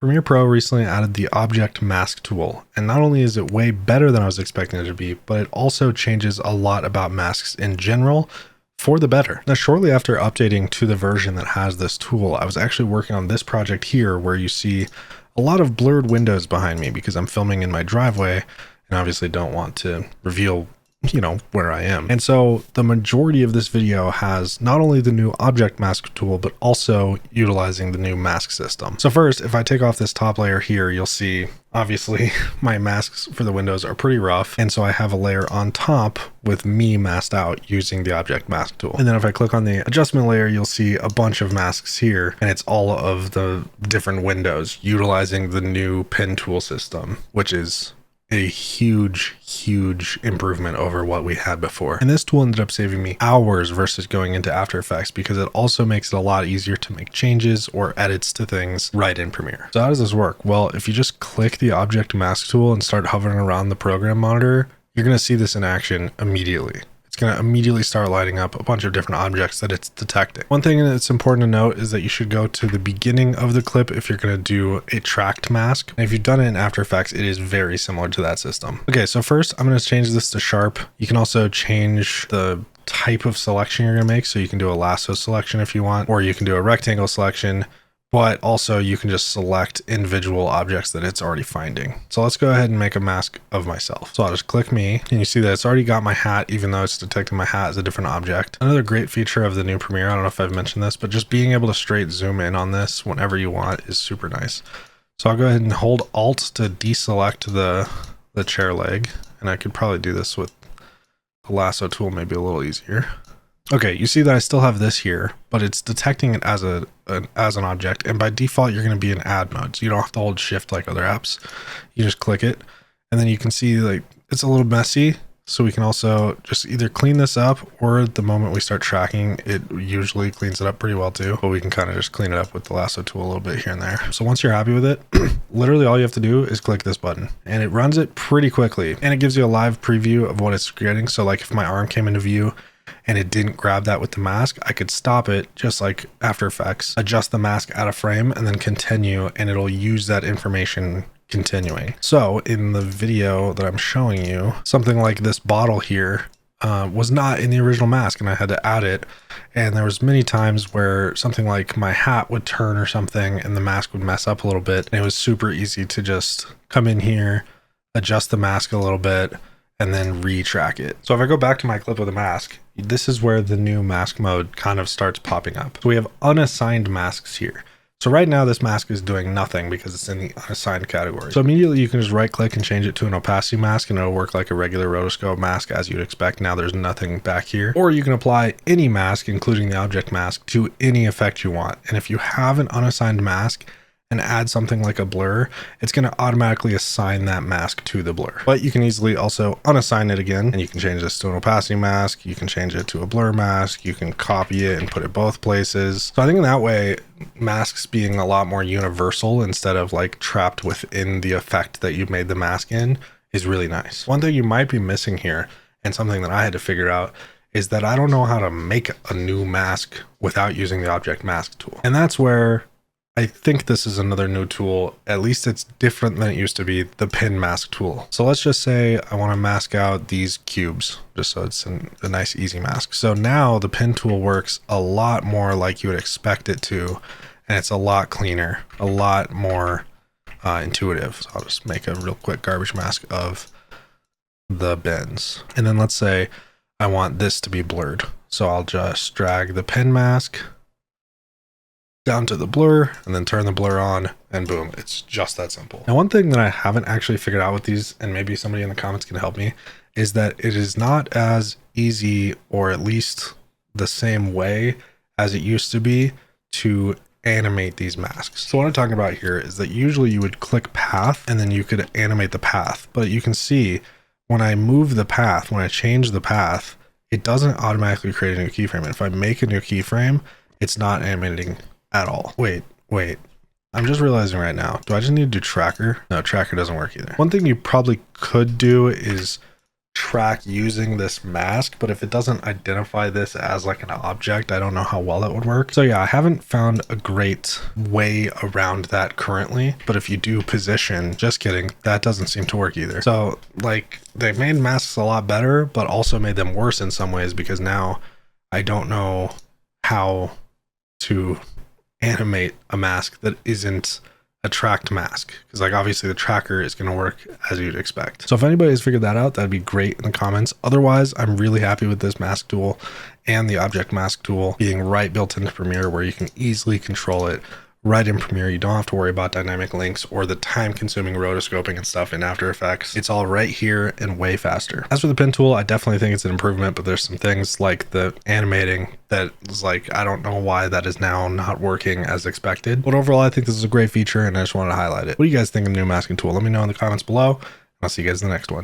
Premiere Pro recently added the object mask tool, and not only is it way better than I was expecting it to be, but it also changes a lot about masks in general for the better. Now, shortly after updating to the version that has this tool, I was actually working on this project here where you see a lot of blurred windows behind me because I'm filming in my driveway and obviously don't want to reveal where I am. And so the majority of this video has not only the new object mask tool, but also utilizing the new mask system. So first, if I take off this top layer here, you'll see obviously my masks for the windows are pretty rough. And so I have a layer on top with me masked out using the object mask tool. And then if I click on the adjustment layer, you'll see a bunch of masks here, and it's all of the different windows utilizing the new pen tool system, which is a huge improvement over what we had before. And this tool ended up saving me hours versus going into After Effects because it also makes it a lot easier to make changes or edits to things right in Premiere. So how does this work? Well, if you just click the object mask tool and start hovering around the program monitor, you're going to see this in action immediately. It's going to immediately start lighting up a bunch of different objects that it's detecting. One thing that's important to note is that you should go to the beginning of the clip if you're going to do a tracked mask. And if you've done it in After Effects, it is very similar to that system. Okay, so first I'm going to change this to sharp. You can also change the type of selection you're going to make. So you can do a lasso selection if you want, or you can do a rectangle selection. But also you can just select individual objects that it's already finding. So let's go ahead and make a mask of myself. So I'll just click me, and you see that it's already got my hat, even though it's detecting my hat as a different object. Another great feature of the new Premiere, I don't know if I've mentioned this, but just being able to straight zoom in on this whenever you want is super nice. So I'll go ahead and hold Alt to deselect the chair leg. And I could probably do this with a lasso tool, maybe a little easier. Okay, you see that I still have this here, but it's detecting it as an object, and by default you're going to be in add mode, so you don't have to hold shift like other apps. You just click it, and then you can see like it's a little messy, so we can also just either clean this up, or the moment we start tracking, it usually cleans it up pretty well too, but we can kind of just clean it up with the lasso tool a little bit here and there. So once you're happy with it, literally all you have to do is click this button, and it runs it pretty quickly, and it gives you a live preview of what it's getting. So like if my arm came into view and it didn't grab that with the mask, I could stop it just like After Effects, adjust the mask out of frame, and then continue, and it'll use that information continuing. So in the video that I'm showing you, something like this bottle here was not in the original mask, and I had to add it. And there was many times where something like my hat would turn or something and the mask would mess up a little bit. And it was super easy to just come in here, adjust the mask a little bit, and then retrack it. So if I go back to my clip of the mask, this is where the new mask mode kind of starts popping up. So we have unassigned masks here. So right now this mask is doing nothing because it's in the unassigned category. So immediately you can just right click and change it to an opacity mask, and it'll work like a regular rotoscope mask as you'd expect. Now there's nothing back here. Or you can apply any mask, including the object mask, to any effect you want. And if you have an unassigned mask and add something like a blur, it's going to automatically assign that mask to the blur. But you can easily also unassign it again, and you can change this to an opacity mask, you can change it to a blur mask, you can copy it and put it both places. So I think in that way, masks being a lot more universal instead of like trapped within the effect that you made the mask in is really nice. One thing you might be missing here, and something that I had to figure out, is that I don't know how to make a new mask without using the object mask tool. And that's where I think this is another new tool. At least it's different than it used to be, the pen mask tool. So let's just say I want to mask out these cubes, just so it's a nice easy mask. So now the pen tool works a lot more like you would expect it to, and it's a lot cleaner, a lot more intuitive. So I'll just make a real quick garbage mask of the bins. And then let's say I want this to be blurred. So I'll just drag the pen mask down to the blur and then turn the blur on, and boom, it's just that simple. Now, one thing that I haven't actually figured out with these, and maybe somebody in the comments can help me, is that it is not as easy, or at least the same way as it used to be, to animate these masks. So what I'm talking about here is that usually you would click path and then you could animate the path, but you can see when I move the path, when I change the path, it doesn't automatically create a new keyframe. If I make a new keyframe, it's not animating at all. Wait. I'm just realizing right now, do I just need to do tracker? No, tracker doesn't work either. One thing you probably could do is track using this mask, but if it doesn't identify this as like an object, I don't know how well that would work. So yeah, I haven't found a great way around that currently, but if you do position, just kidding, that doesn't seem to work either. So like they've made masks a lot better, but also made them worse in some ways, because now I don't know how to animate a mask that isn't a tracked mask, because like obviously the tracker is going to work as you'd expect. So if anybody has figured that out, that'd be great in the comments. Otherwise, I'm really happy with this mask tool and the object mask tool being right built into Premiere, where you can easily control it right in Premiere. You don't have to worry about dynamic links or the time consuming rotoscoping and stuff in After Effects. It's all right here and way faster. As for the pen tool, I definitely think it's an improvement, but there's some things like the animating that is like, I don't know why that is now not working as expected. But overall, I think this is a great feature and I just wanted to highlight it. What do you guys think of the new masking tool? Let me know in the comments below. I'll see you guys in the next one.